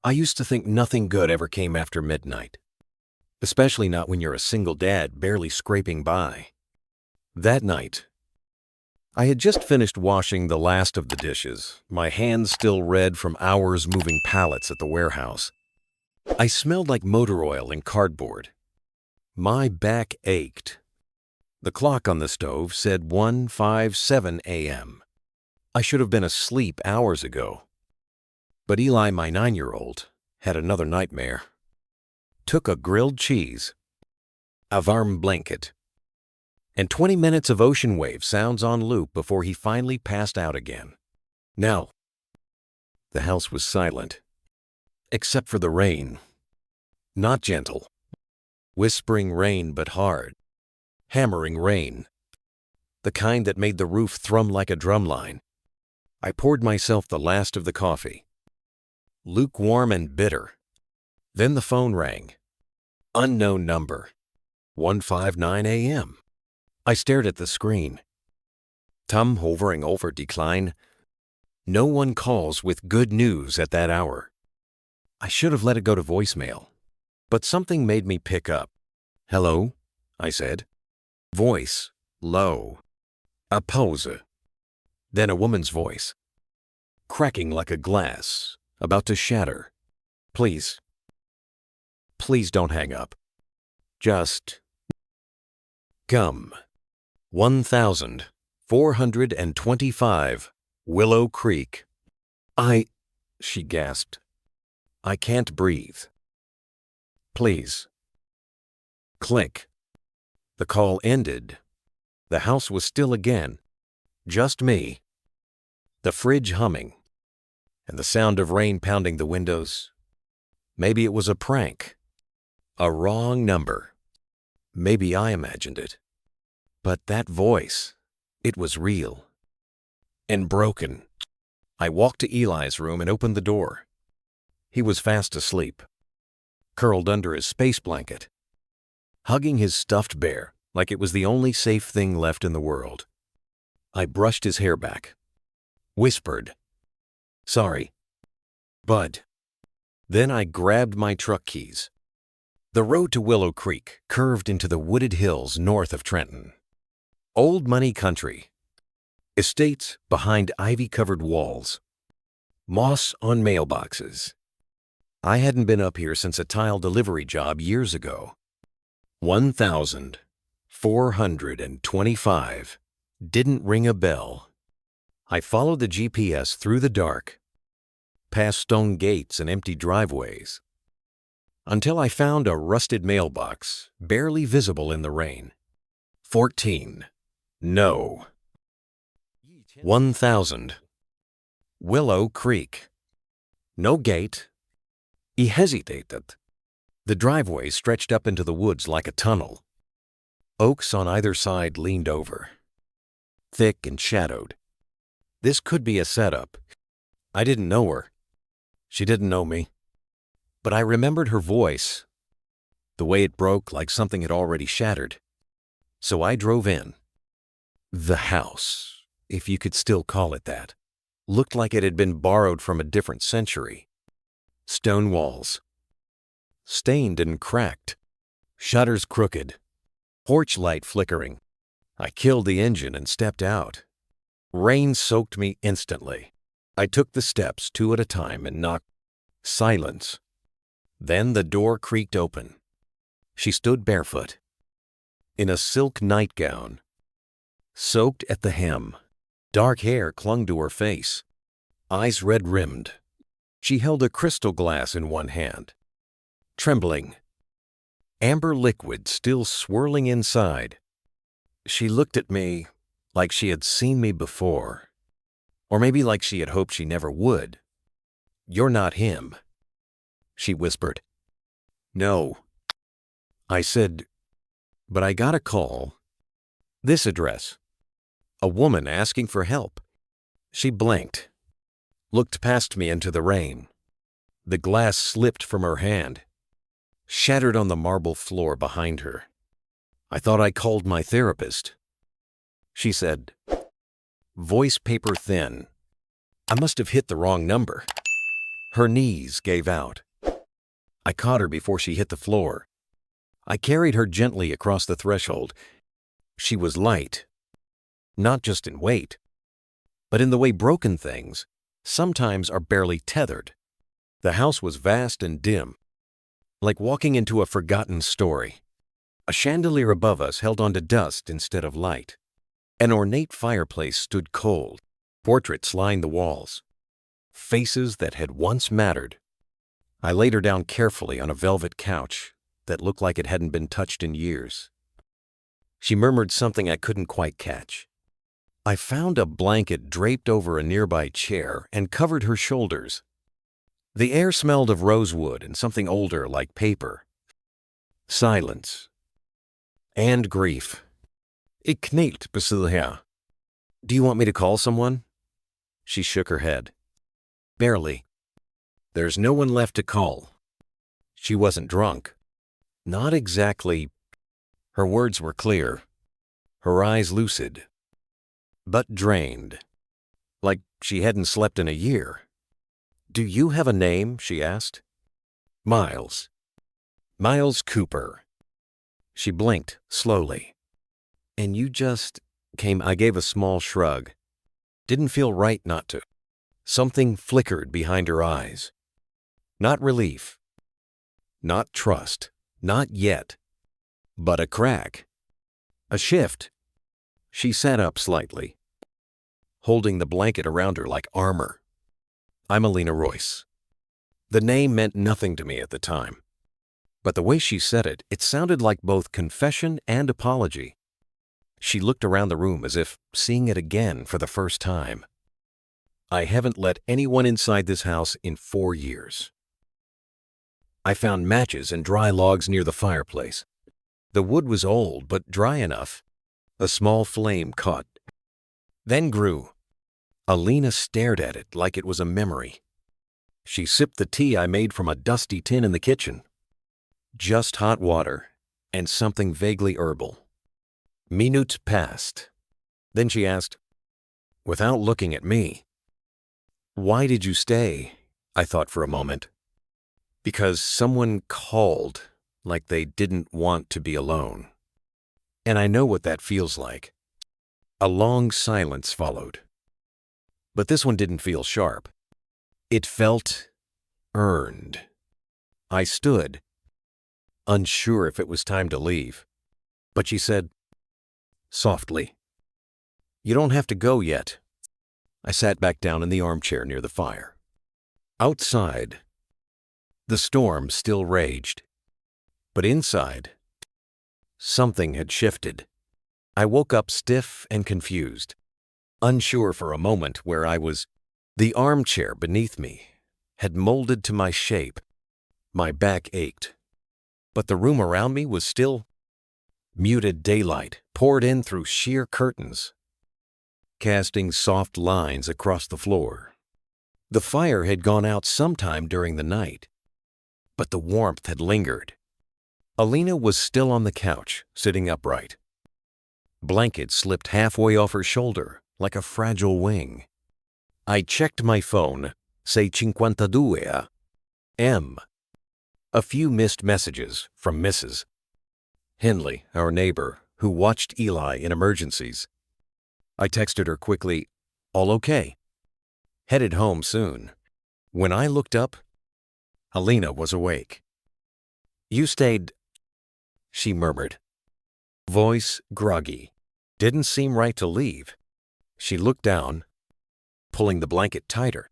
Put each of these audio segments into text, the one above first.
I used to think nothing good ever came after midnight, especially not when you're a single dad barely scraping by. That night, I had just finished washing the last of the dishes, my hands still red from hours moving pallets at the warehouse. I smelled like motor oil and cardboard. My back ached. The clock on the stove said 1:57 a.m. I should have been asleep hours ago. But Eli, my 9-year-old, had another nightmare. Took a grilled cheese, a warm blanket, and 20 minutes of ocean wave sounds on loop before he finally passed out again. Now, the house was silent, except for the rain. Not gentle, whispering rain but hard, hammering rain, the kind that made the roof thrum like a drumline. I poured myself the last of the coffee, lukewarm and bitter. Then the phone rang. Unknown number. 1:59 a.m. I stared at the screen. Thumb hovering over decline. No one calls with good news at that hour. I should have let it go to voicemail, but something made me pick up. Hello, I said. Voice, low. A pause. Then a woman's voice, cracking like a glass, about to shatter. Please don't hang up. Just come. 1425 Willow Creek. She gasped. I can't breathe. Please. Click. The call ended. The house was still again. Just me. The fridge humming. And the sound of rain pounding the windows. Maybe it was a prank. A wrong number. Maybe I imagined it. But that voice, it was real. And broken. I walked to Eli's room and opened the door. He was fast asleep, curled under his space blanket, hugging his stuffed bear like it was the only safe thing left in the world. I brushed his hair back, whispered, "Sorry, Bud." Then I grabbed my truck keys. The road to Willow Creek curved into the wooded hills north of Trenton. Old money country. Estates behind ivy-covered walls. Moss on mailboxes. I hadn't been up here since a tile delivery job years ago. 1425 didn't ring a bell. I followed the GPS through the dark, past stone gates and empty driveways, until I found a rusted mailbox, barely visible in the rain. 14. No. 1000. Willow Creek. No gate. He hesitated. The driveway stretched up into the woods like a tunnel. Oaks on either side leaned over, thick and shadowed. This could be a setup. I didn't know her. She didn't know me. But I remembered her voice, the way it broke like something had already shattered. So I drove in. The house, if you could still call it that, looked like it had been borrowed from a different century. Stone walls, stained and cracked, shutters crooked, porch light flickering. I killed the engine and stepped out. Rain soaked me instantly. I took the steps 2 at a time and knocked. Silence. Then the door creaked open. She stood barefoot, in a silk nightgown, soaked at the hem. Dark hair clung to her face, eyes red-rimmed. She held a crystal glass in one hand, trembling, amber liquid still swirling inside. She looked at me like she had seen me before, or maybe like she had hoped she never would. "You're not him," she whispered. "No," I said, "but I got a call. This address. A woman asking for help." She blinked, looked past me into the rain. The glass slipped from her hand, shattered on the marble floor behind her. I thought I called my therapist. She said, voice paper thin, "I must have hit the wrong number." Her knees gave out. I caught her before she hit the floor. I carried her gently across the threshold. She was light, not just in weight, but in the way broken things sometimes are barely tethered. The house was vast and dim, like walking into a forgotten story. A chandelier above us held on to dust instead of light. An ornate fireplace stood cold. Portraits lined the walls. Faces that had once mattered. I laid her down carefully on a velvet couch that looked like it hadn't been touched in years. She murmured something I couldn't quite catch. I found a blanket draped over a nearby chair and covered her shoulders. The air smelled of rosewood and something older like paper. Silence. And grief. Ik knielt besluher. Do you want me to call someone? She shook her head. Barely. There's no one left to call. She wasn't drunk. Not exactly. Her words were clear. Her eyes lucid. But drained. Like she hadn't slept in a year. Do you have a name? She asked. Miles. Miles Cooper. She blinked slowly. And you just came. I gave a small shrug. Didn't feel right not to. Something flickered behind her eyes. Not relief. Not trust. Not yet. But a crack. A shift. She sat up slightly, holding the blanket around her like armor. I'm Alina Royce. The name meant nothing to me at the time. But the way she said it, it sounded like both confession and apology. She looked around the room as if seeing it again for the first time. I haven't let anyone inside this house in 4 years. I found matches and dry logs near the fireplace. The wood was old, but dry enough. A small flame caught, then grew. Alina stared at it like it was a memory. She sipped the tea I made from a dusty tin in the kitchen. Just hot water and something vaguely herbal. Minutes passed. Then she asked, without looking at me, why did you stay? I thought for a moment. Because someone called like they didn't want to be alone. And I know what that feels like. A long silence followed. But this one didn't feel sharp. It felt earned. I stood, unsure if it was time to leave. But she said, softly, you don't have to go yet. I sat back down in the armchair near the fire. Outside, the storm still raged. But inside, something had shifted. I woke up stiff and confused, unsure for a moment where I was. The armchair beneath me had molded to my shape. My back ached. But the room around me was still. Muted daylight poured in through sheer curtains, casting soft lines across the floor. The fire had gone out sometime during the night, but the warmth had lingered. Alina was still on the couch, sitting upright. Blanket slipped halfway off her shoulder, like a fragile wing. I checked my phone, say 52 M. A few missed messages from Mrs. Hindley, our neighbor, who watched Eli in emergencies. I texted her quickly, all okay. Headed home soon. When I looked up, Alina was awake. You stayed, she murmured. Voice groggy. Didn't seem right to leave. She looked down, pulling the blanket tighter.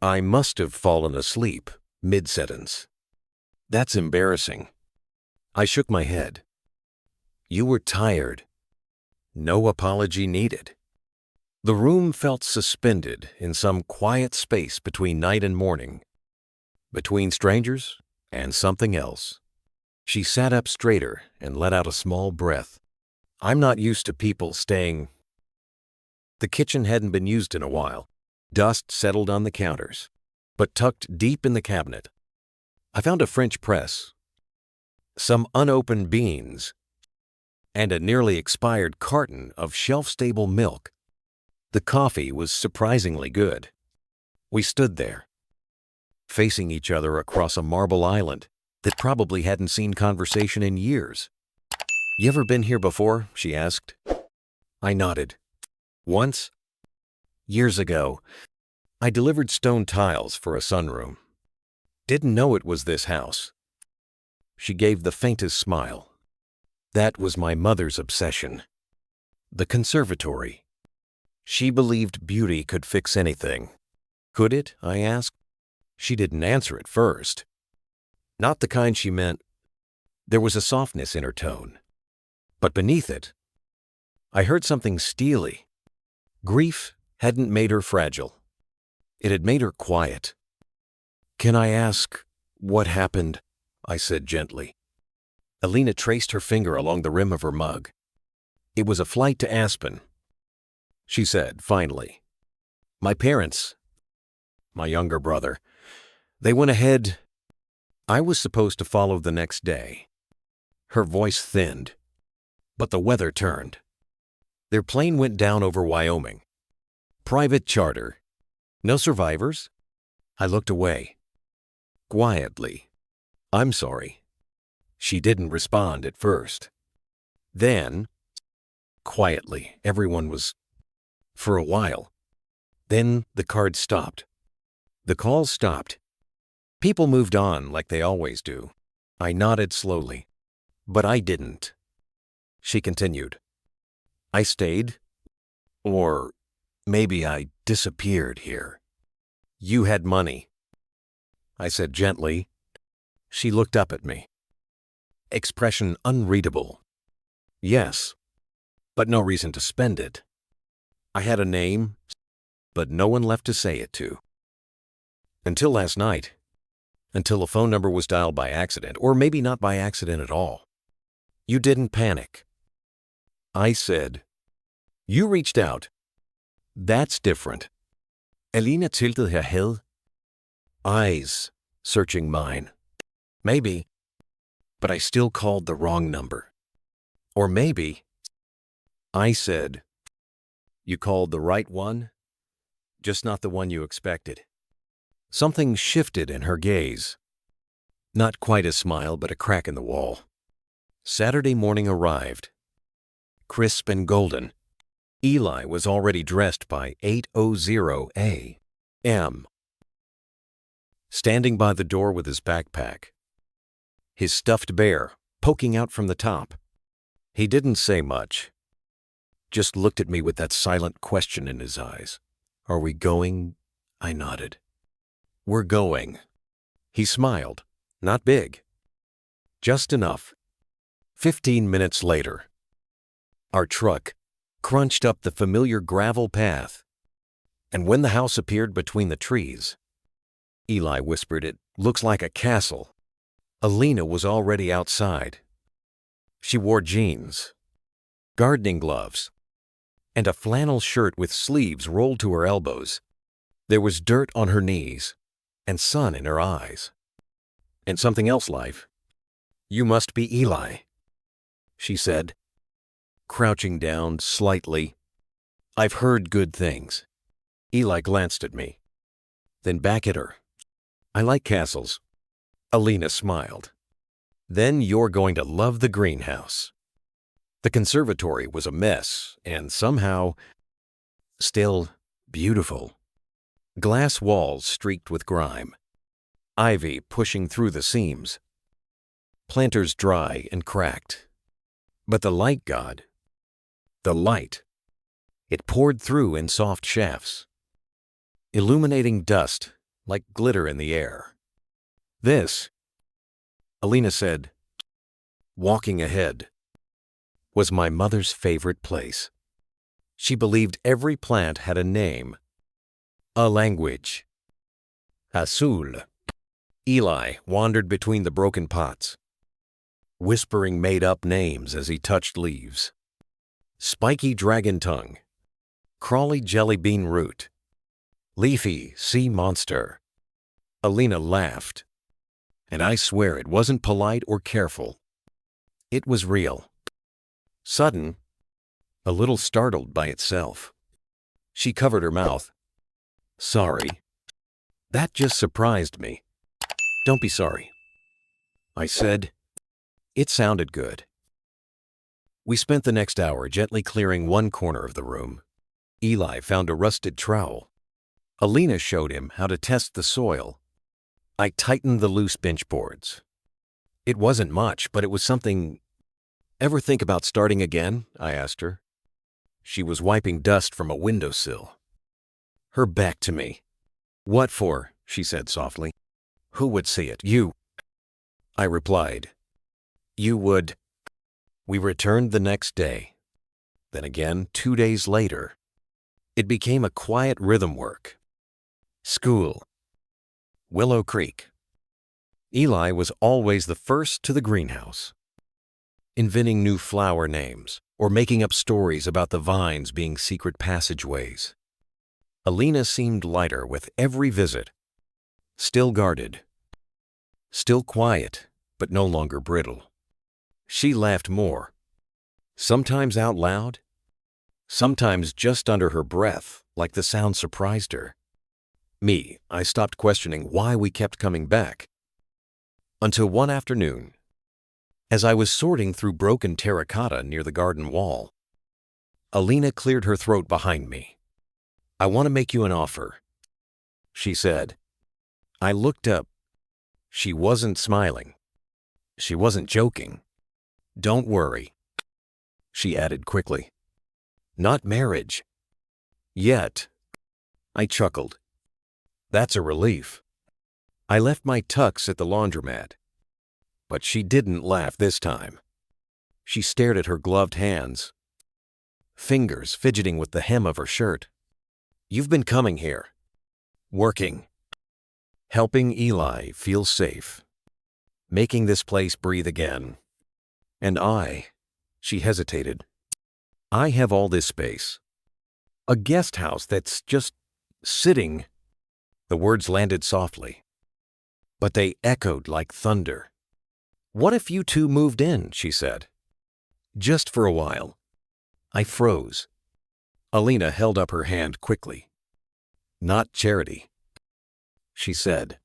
I must have fallen asleep mid-sentence. That's embarrassing. I shook my head. You were tired. No apology needed. The room felt suspended in some quiet space between night and morning, between strangers and something else. She sat up straighter and let out a small breath. I'm not used to people staying. The kitchen hadn't been used in a while. Dust settled on the counters, but tucked deep in the cabinet. I found a French press, some unopened beans, and a nearly expired carton of shelf-stable milk. The coffee was surprisingly good. We stood there, facing each other across a marble island that probably hadn't seen conversation in years. "You ever been here before?" she asked. I nodded. "Once? Years ago. I delivered stone tiles for a sunroom. Didn't know it was this house." She gave the faintest smile. "That was my mother's obsession. The conservatory. She believed beauty could fix anything." "Could it?" I asked. She didn't answer at first. Not the kind she meant. There was a softness in her tone. But beneath it, I heard something steely. Grief hadn't made her fragile. It had made her quiet. "Can I ask what happened?" I said gently. Alina traced her finger along the rim of her mug. "It was a flight to Aspen," she said finally. "My parents, my younger brother, they went ahead. I was supposed to follow the next day." Her voice thinned, but the weather turned. "Their plane went down over Wyoming. Private charter. No survivors?" I looked away. Quietly. "I'm sorry." She didn't respond at first. Then, quietly, everyone was, for a while. Then the cards stopped. The calls stopped. People moved on like they always do. I nodded slowly. "But I didn't." She continued. "I stayed. Or maybe I disappeared here. You had money," I said gently. She looked up at me. Expression unreadable. "Yes, but no reason to spend it. I had a name, but no one left to say it to. Until last night. Until a phone number was dialed by accident, or maybe not by accident at all. You didn't panic." I said, "You reached out. That's different." Alina tilted her head, eyes searching mine. "Maybe, but I still called the wrong number. Or maybe," I said, "you called the right one, just not the one you expected." Something shifted in her gaze. Not quite a smile, but a crack in the wall. Saturday morning arrived. Crisp and golden. Eli was already dressed by 8:00 a.m. Standing by the door with his backpack, his stuffed bear poking out from the top. He didn't say much, just looked at me with that silent question in his eyes. "Are we going?" I nodded. "We're going." He smiled, not big, just enough. 15 minutes later, our truck crunched up the familiar gravel path, and when the house appeared between the trees, Eli whispered, "It looks like a castle." Alina was already outside. She wore jeans, gardening gloves, and a flannel shirt with sleeves rolled to her elbows. There was dirt on her knees and sun in her eyes. "And something else, life. You must be Eli," she said, crouching down slightly. "I've heard good things." Eli glanced at me, then back at her. "I like castles." Alina smiled. "Then you're going to love the greenhouse." The conservatory was a mess, and somehow still beautiful. Glass walls streaked with grime, ivy pushing through the seams, planters dry and cracked. But the light god, the light, it poured through in soft shafts, illuminating dust like glitter in the air. "This," Alina said, walking ahead, "was my mother's favorite place. She believed every plant had a name, a language." Azul. Eli wandered between the broken pots, whispering made-up names as he touched leaves. Spiky dragon tongue, crawly jelly bean root, leafy sea monster. Alina laughed, and I swear it wasn't polite or careful. It was real. Sudden, a little startled by itself. She covered her mouth. "Sorry." That just surprised me. Don't be sorry, I said. It sounded good. We spent the next hour gently clearing one corner of the room. Eli found a rusted trowel. Alina showed him how to test the soil. I tightened the loose bench boards. It wasn't much, but it was something. Ever think about starting again? I asked her. She was wiping dust from a windowsill. Her back to me. What for? She said softly. Who would see it? You. I replied. You would. We returned the next day. Then again 2 days later. It became a quiet rhythm work. School. Willow Creek. Eli was always the first to the greenhouse, inventing new flower names or making up stories about the vines being secret passageways. Alina seemed lighter with every visit, still guarded, still quiet, but no longer brittle. She laughed more, sometimes out loud, sometimes just under her breath, like the sound surprised her. Me, I stopped questioning why we kept coming back. Until one afternoon, as I was sorting through broken terracotta near the garden wall, Alina cleared her throat behind me. I want to make you an offer, she said. I looked up. She wasn't smiling. She wasn't joking. Don't worry, she added quickly. Not marriage. Yet. I chuckled. That's a relief. I left my tux at the laundromat. But she didn't laugh this time. She stared at her gloved hands, fingers fidgeting with the hem of her shirt. You've been coming here, working, helping Eli feel safe, making this place breathe again. And she hesitated. I have all this space. A guest house that's just sitting. The words landed softly, but they echoed like thunder. What if you two moved in? She said. Just for a while. I froze. Alina held up her hand quickly. Not charity, she said.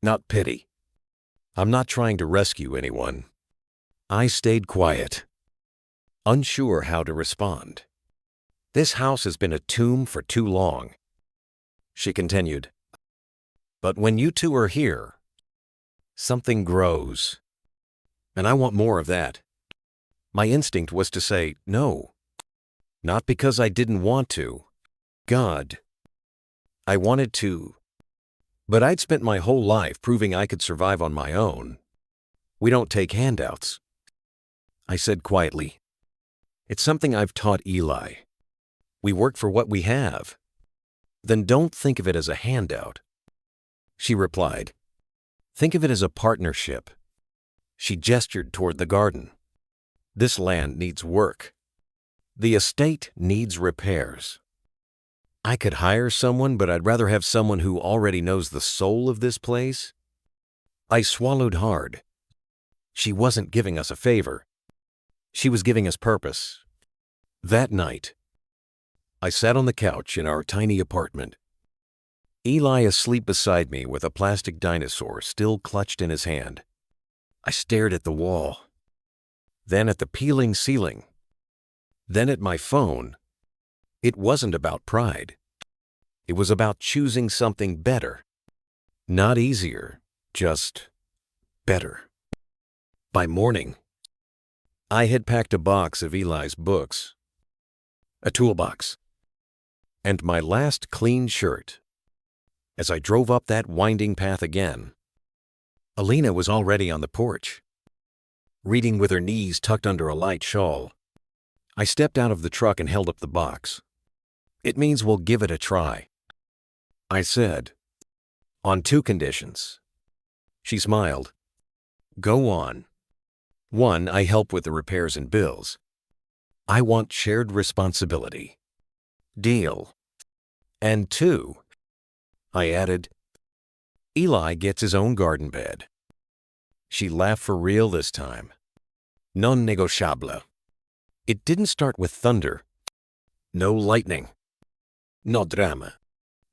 Not pity. I'm not trying to rescue anyone. I stayed quiet, unsure how to respond. This house has been a tomb for too long, she continued. But when you two are here, something grows. And I want more of that. My instinct was to say no. Not because I didn't want to. God. I wanted to. But I'd spent my whole life proving I could survive on my own. We don't take handouts. I said quietly. It's something I've taught Eli. We work for what we have. Then don't think of it as a handout. She replied. Think of it as a partnership. She gestured toward the garden. This land needs work. The estate needs repairs. I could hire someone, but I'd rather have someone who already knows the soul of this place. I swallowed hard. She wasn't giving us a favor. She was giving us purpose. That night, I sat on the couch in our tiny apartment. Eli asleep beside me with a plastic dinosaur still clutched in his hand. I stared at the wall, then at the peeling ceiling, then at my phone. It wasn't about pride. It was about choosing something better. Not easier, just better. By morning, I had packed a box of Eli's books, a toolbox, and my last clean shirt. As I drove up that winding path again, Alina was already on the porch, reading with her knees tucked under a light shawl. I stepped out of the truck and held up the box. It means we'll give it a try, I said, on 2 conditions. She smiled. Go on. 1, I help with the repairs and bills. I want shared responsibility. Deal. And 2, I added, Eli gets his own garden bed. She laughed for real this time. Non negociable. It didn't start with thunder. No lightning. No drama.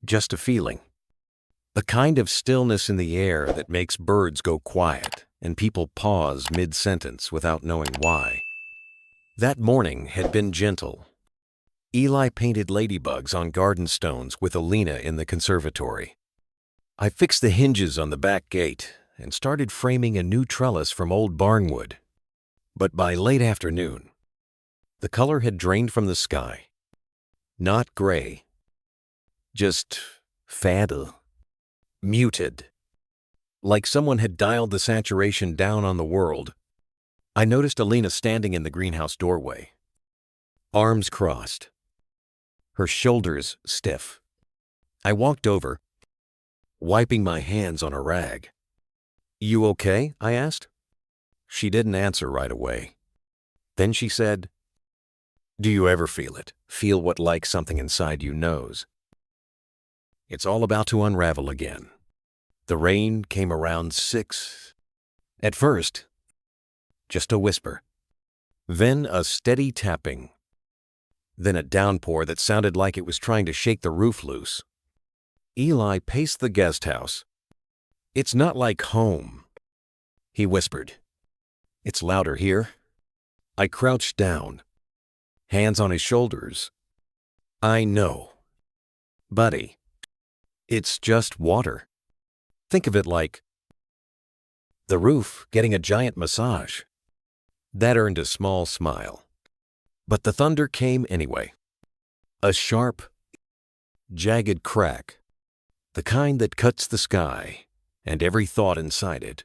Just a feeling. The kind of stillness in the air that makes birds go quiet and people pause mid-sentence without knowing why. That morning had been gentle. Eli painted ladybugs on garden stones with Alina in the conservatory. I fixed the hinges on the back gate and started framing a new trellis from old barnwood. But by late afternoon, the color had drained from the sky. Not gray, just fade, muted. Like someone had dialed the saturation down on the world. I noticed Alina standing in the greenhouse doorway, arms crossed, her shoulders stiff. I walked over, wiping my hands on a rag. "You okay?" I asked. She didn't answer right away. Then she said, "Do you ever feel it? Feel what like something inside you knows? It's all about to unravel again." The rain came around 6. At first, just a whisper. Then a steady tapping. Then a downpour that sounded like it was trying to shake the roof loose. Eli paced the guest house. "It's not like home," he whispered. "It's louder here." I crouched down, hands on his shoulders. "I know. Buddy, it's just water. Think of it like the roof getting a giant massage." That earned a small smile. But the thunder came anyway. A sharp, jagged crack, the kind that cuts the sky and every thought inside it.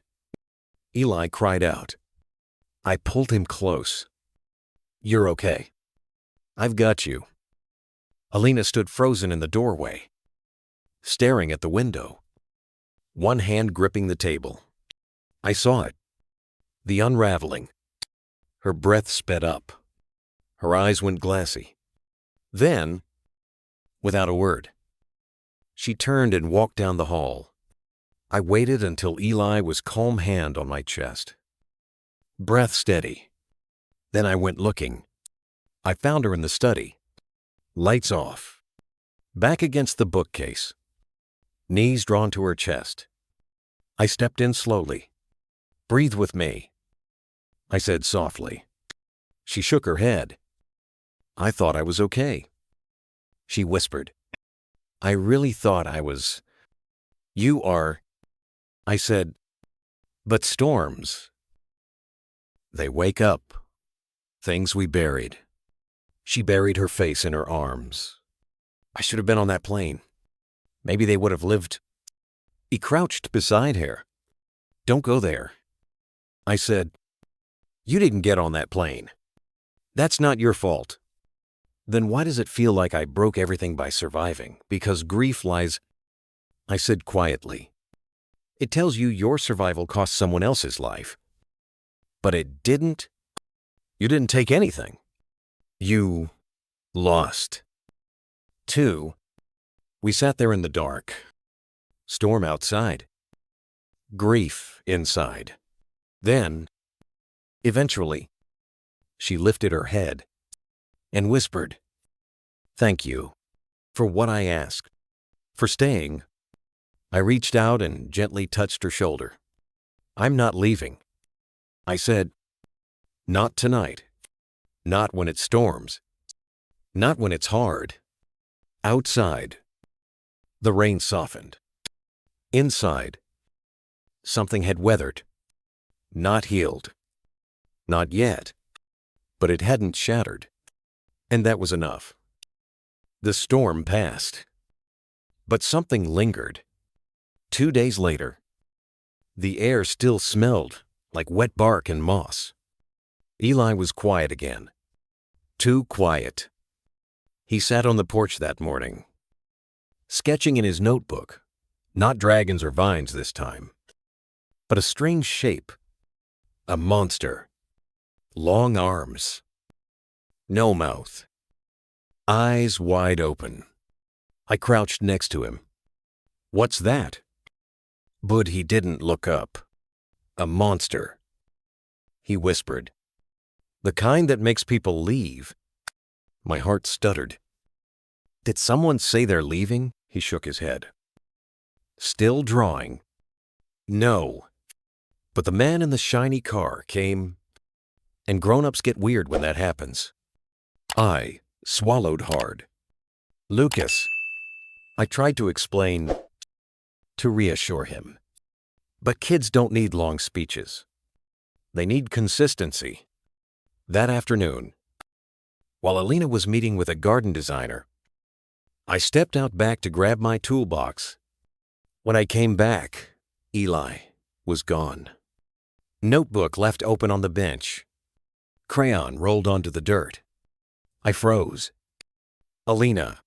Eli cried out. I pulled him close. "You're okay. I've got you." Alina stood frozen in the doorway, staring at the window, one hand gripping the table. I saw it, the unraveling. Her breath sped up. Her eyes went glassy. Then, without a word, she turned and walked down the hall. I waited until Eli was calm hand on my chest. Breath steady. Then I went looking. I found her in the study. Lights off. Back against the bookcase. Knees drawn to her chest. I stepped in slowly. "Breathe with me," I said softly. She shook her head. "I thought I was okay." She whispered. "I really thought I was." "You are," I said. "But storms, they wake up. Things we buried." She buried her face in her arms. "I should have been on that plane. Maybe they would have lived." He crouched beside her. "Don't go there." I said, "You didn't get on that plane. That's not your fault." "Then why does it feel like I broke everything by surviving? Because grief lies," I said quietly. "It tells you your survival cost someone else's life. But it didn't. You didn't take anything. You lost." 2. We sat there in the dark. Storm outside. Grief inside. Then, eventually, she lifted her head and whispered, "Thank you for what I asked, for staying." I reached out and gently touched her shoulder. "I'm not leaving." I said, "Not tonight. Not when it storms. Not when it's hard." Outside, the rain softened. Inside, something had weathered. Not healed. Not yet. But it hadn't shattered. And that was enough. The storm passed. But something lingered. 2 days later, the air still smelled like wet bark and moss. Eli was quiet again. Too quiet. He sat on the porch that morning, sketching in his notebook, not dragons or vines this time, but a strange shape, a monster, long arms, no mouth, eyes wide open. I crouched next to him. "What's that?" But he didn't look up. "A monster," he whispered. "The kind that makes people leave." My heart stuttered. "Did someone say they're leaving?" He shook his head. Still drawing. No. But the man in the shiny car came, and grown-ups get weird when that happens. I swallowed hard. Lucas. I tried to explain, to reassure him. But kids don't need long speeches. They need consistency. That afternoon, while Alina was meeting with a garden designer, I stepped out back to grab my toolbox. When I came back, Eli was gone. Notebook left open on the bench. Crayon rolled onto the dirt. I froze. Alina,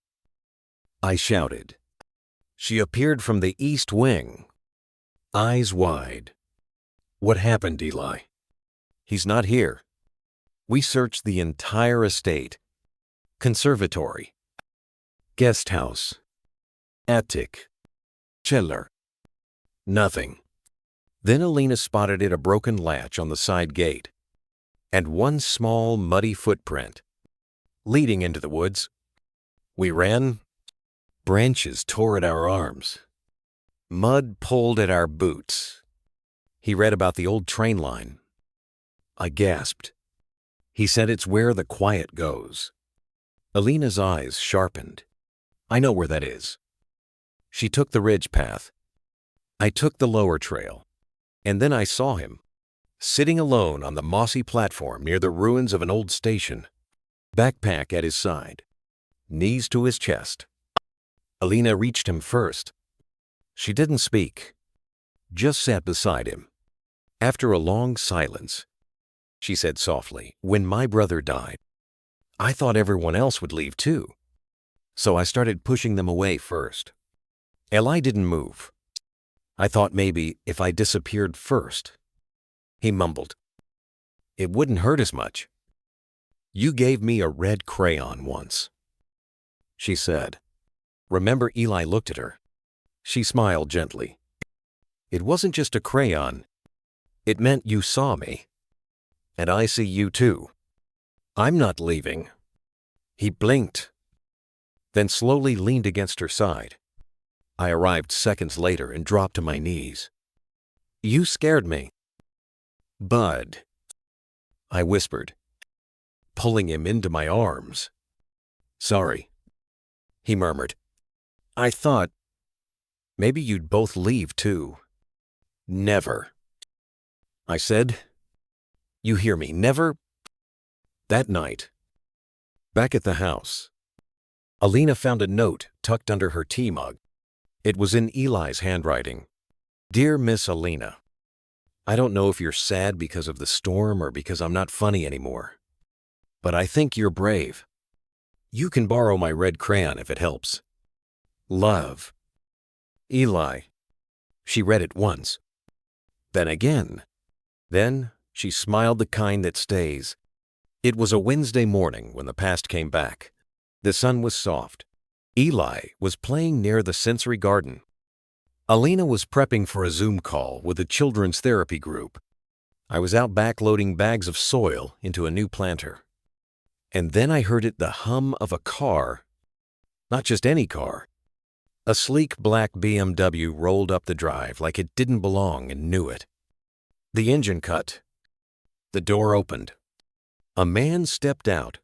I shouted. She appeared from the east wing, eyes wide. What happened, Eli? He's not here. We searched the entire estate. Conservatory, guest house, attic, cellar. Nothing. Then Alina spotted a broken latch on the side gate, and one small, muddy footprint, leading into the woods. We ran. Branches tore at our arms. Mud pulled at our boots. He read about the old train line. I gasped. He said it's where the quiet goes. Alina's eyes sharpened. I know where that is. She took the ridge path. I took the lower trail. And then I saw him, sitting alone on the mossy platform near the ruins of an old station, backpack at his side, knees to his chest. Alina reached him first. She didn't speak, just sat beside him. After a long silence, she said softly, "When my brother died, I thought everyone else would leave too. So I started pushing them away first. Eli didn't move. I thought maybe if I disappeared first." He mumbled, "It wouldn't hurt as much. You gave me a red crayon once." She said. Remember, Eli looked at her. She smiled gently. "It wasn't just a crayon. It meant you saw me. And I see you too. I'm not leaving." He blinked, then slowly leaned against her side. I arrived seconds later and dropped to my knees. "You scared me." "Bud," I whispered, pulling him into my arms. "Sorry," he murmured. "I thought maybe you'd both leave too." "Never," I said. "You hear me, never." That night, back at the house, Alina found a note tucked under her tea mug. It was in Eli's handwriting. "Dear Miss Alina, I don't know if you're sad because of the storm or because I'm not funny anymore, but I think you're brave. You can borrow my red crayon if it helps. Love, Eli." She read it once, then again. Then she smiled the kind that stays. It was a Wednesday morning when the past came back. The sun was soft. Eli was playing near the sensory garden. Alina was prepping for a Zoom call with a children's therapy group. I was out back loading bags of soil into a new planter. And then I heard the hum of a car. Not just any car. A sleek black BMW rolled up the drive like it didn't belong and knew it. The engine cut. The door opened. A man stepped out.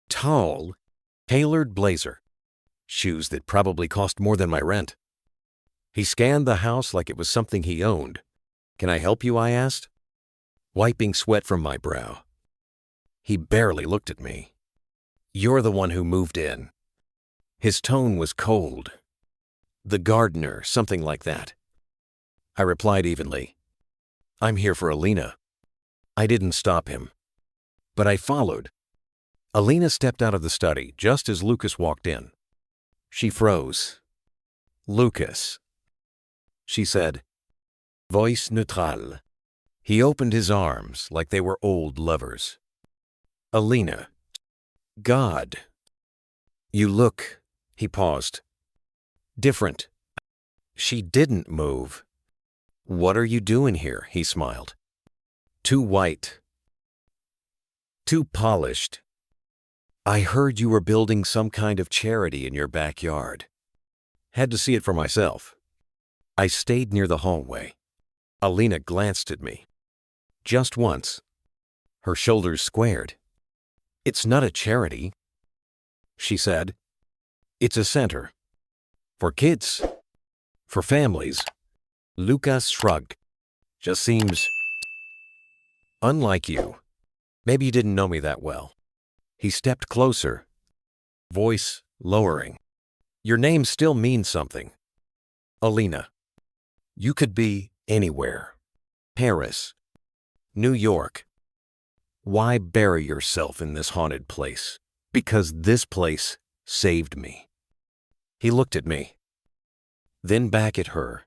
Tall, tailored blazer. Shoes that probably cost more than my rent. He scanned the house like it was something he owned. "Can I help you?" I asked, wiping sweat from my brow. He barely looked at me. "You're the one who moved in." His tone was cold. "The gardener," something like that. I replied evenly, "I'm here for Alina." I didn't stop him, but I followed. Alina stepped out of the study just as Lucas walked in. She froze. "Lucas," she said, voice neutral. He opened his arms like they were old lovers. "Alina, God, you look," he paused, "different." She didn't move. "What are you doing here?" he smiled. "Too white. Too polished. I heard you were building some kind of charity in your backyard. Had to see it for myself." I stayed near the hallway. Alina glanced at me. Just once. Her shoulders squared. "It's not a charity," she said. "It's a center. For kids. For families." Lucas shrugged. "Just seems unlike you. Maybe you didn't know me that well." He stepped closer, voice lowering. "Your name still means something. Alina. You could be anywhere. Paris. New York. Why bury yourself in this haunted place? Because this place saved me." He looked at me, then back at her.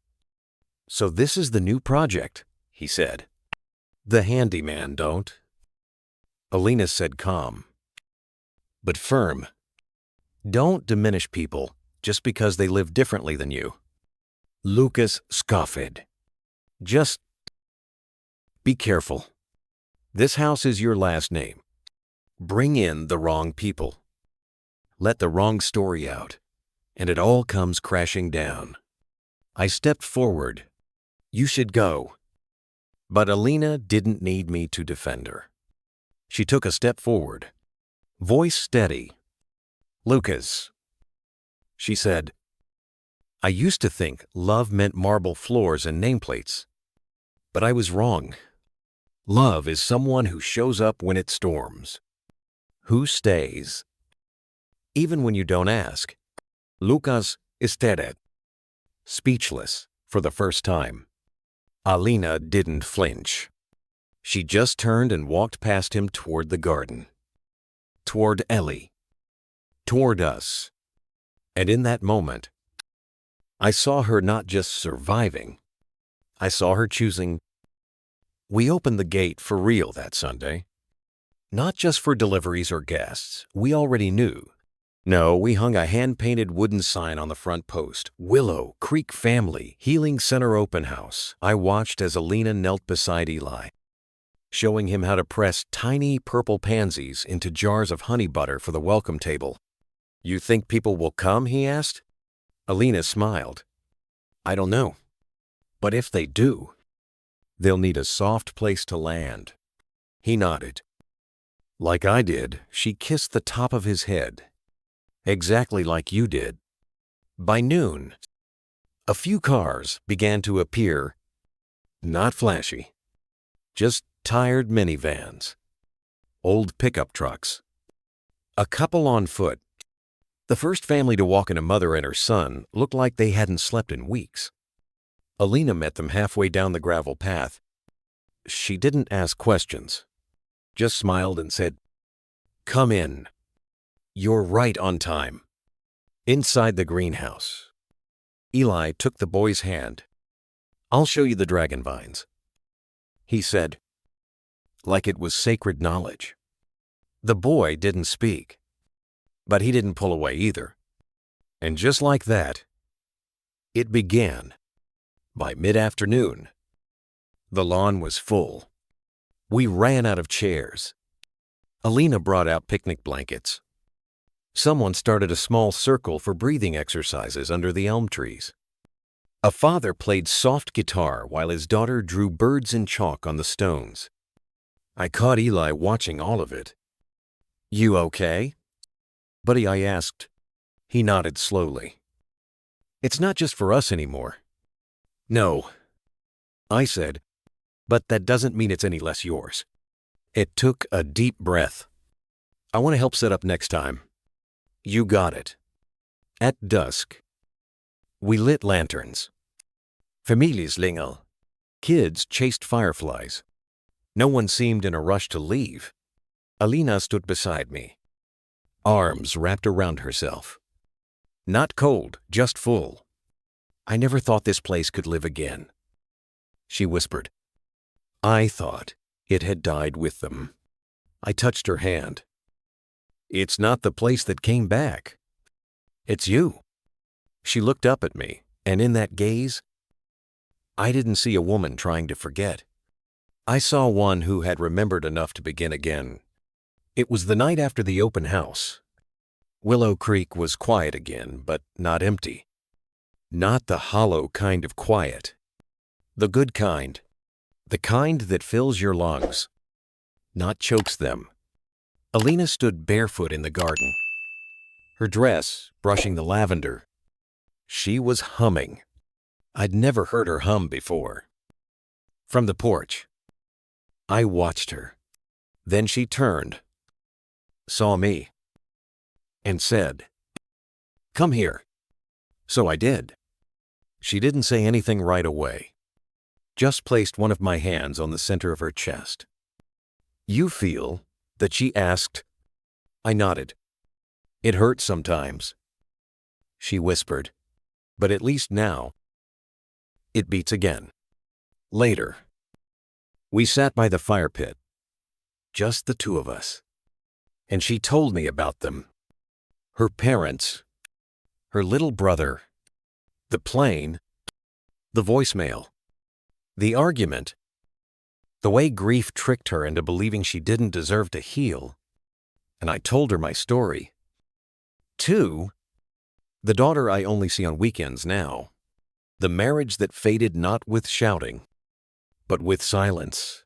"So this is the new project," he said. "The handyman, don't?" Alina said calm, but firm. "Don't diminish people just because they live differently than you." Lucas scoffed. "Just be careful. This house is your last name. Bring in the wrong people. Let the wrong story out, and it all comes crashing down." I stepped forward. "You should go." But Alina didn't need me to defend her. She took a step forward, voice steady. "Lucas," she said, "I used to think love meant marble floors and nameplates. But I was wrong. Love is someone who shows up when it storms. Who stays. Even when you don't ask." Lucas stared, speechless for the first time. Alina didn't flinch. She just turned and walked past him toward the garden. Toward Ellie. Toward us. And in that moment, I saw her not just surviving. I saw her choosing. We opened the gate for real that Sunday. Not just for deliveries or guests. We already knew. No, we hung a hand-painted wooden sign on the front post. "Willow Creek Family Healing Center Open House." I watched as Alina knelt beside Eli, showing him how to press tiny purple pansies into jars of honey butter for the welcome table. "You think people will come?" he asked. Alina smiled. "I don't know. But if they do, they'll need a soft place to land." He nodded. Like I did, she kissed the top of his head. Exactly like you did. By noon, a few cars began to appear. Not flashy. Just tired minivans. Old pickup trucks. A couple on foot. The first family to walk in, a mother and her son, looked like they hadn't slept in weeks. Alina met them halfway down the gravel path. She didn't ask questions, just smiled and said, "Come in. You're right on time." Inside the greenhouse, Eli took the boy's hand. "I'll show you the dragon vines," he said, like it was sacred knowledge. The boy didn't speak, but he didn't pull away either. And just like that, it began. By mid-afternoon, the lawn was full. We ran out of chairs. Alina brought out picnic blankets. Someone started a small circle for breathing exercises under the elm trees. A father played soft guitar while his daughter drew birds in chalk on the stones. I caught Eli watching all of it. "You okay, buddy?" I asked. He nodded slowly. "It's not just for us anymore." "No," I said, "but that doesn't mean it's any less yours." It took a deep breath. "I want to help set up next time." "You got it." At dusk, we lit lanterns. Familieslingel. Kids chased fireflies. No one seemed in a rush to leave. Alina stood beside me, arms wrapped around herself. Not cold, just full. "I never thought this place could live again," she whispered. I thought it had died with them. I touched her hand. "It's not the place that came back. It's you." She looked up at me, and in that gaze, I didn't see a woman trying to forget. I saw one who had remembered enough to begin again. It was the night after the open house. Willow Creek was quiet again, but not empty. Not the hollow kind of quiet. The good kind. The kind that fills your lungs, not chokes them. Alina stood barefoot in the garden, her dress brushing the lavender. She was humming. I'd never heard her hum before. From the porch, I watched her. Then she turned, saw me, and said, "Come here." So I did. She didn't say anything right away, just placed one of my hands on the center of her chest. "You feel that?" she asked. I nodded. "It hurts sometimes," she whispered, "but at least now it beats again." Later, we sat by the fire pit, just the two of us, and she told me about them. Her parents, her little brother, the plane, the voicemail, the argument, the way grief tricked her into believing she didn't deserve to heal. And I told her my story. 2, the daughter I only see on weekends now, the marriage that faded not with shouting, but with silence.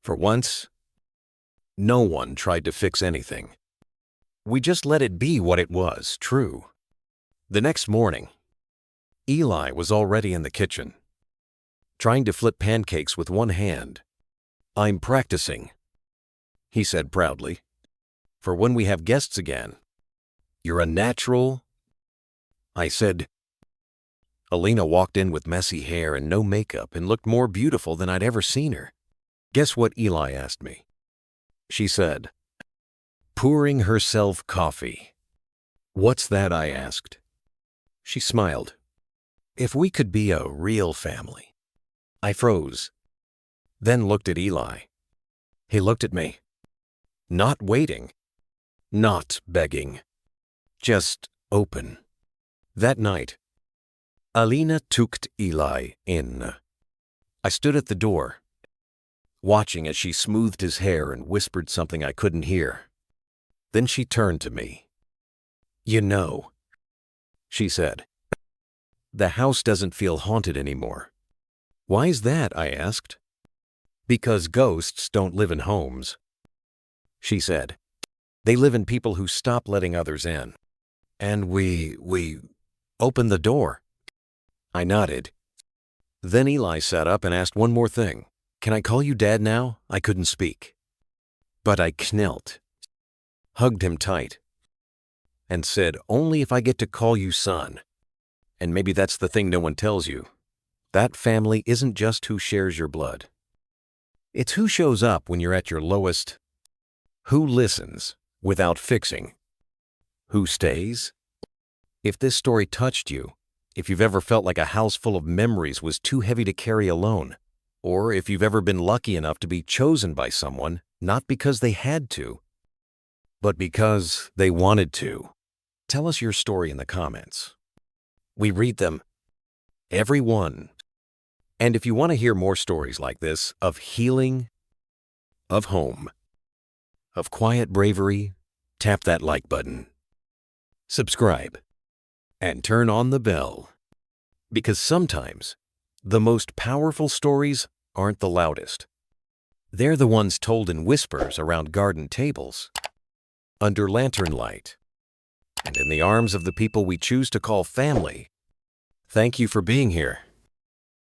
For once, no one tried to fix anything. We just let it be what it was, true. The next morning, Eli was already in the kitchen, trying to flip pancakes with one hand. "I'm practicing," he said proudly, "for when we have guests again." "You're a natural," I said. Alina walked in with messy hair and no makeup and looked more beautiful than I'd ever seen her. Guess what Eli asked me? She said, "Pouring herself coffee." "What's that?" I asked. She smiled. "If we could be a real family." I froze, then looked at Eli. He looked at me. Not waiting, not begging, just open. That night, Alina took Eli in. I stood at the door, watching as she smoothed his hair and whispered something I couldn't hear. Then she turned to me. "You know," she said, "the house doesn't feel haunted anymore." "Why is that?" I asked. "Because ghosts don't live in homes," she said. "They live in people who stop letting others in. And we opened the door." I nodded. Then Eli sat up and asked one more thing. "Can I call you Dad now?" I couldn't speak. But I knelt, hugged him tight, and said, "Only if I get to call you son." And maybe that's the thing no one tells you. That family isn't just who shares your blood. It's who shows up when you're at your lowest, who listens without fixing, who stays. If this story touched you, if you've ever felt like a house full of memories was too heavy to carry alone, or if you've ever been lucky enough to be chosen by someone, not because they had to, but because they wanted to, tell us your story in the comments. We read them, every one. And if you want to hear more stories like this of healing, of home, of quiet bravery, tap that like button, subscribe, and turn on the bell. Because sometimes the most powerful stories aren't the loudest. They're the ones told in whispers around garden tables, under lantern light, and in the arms of the people we choose to call family. Thank you for being here.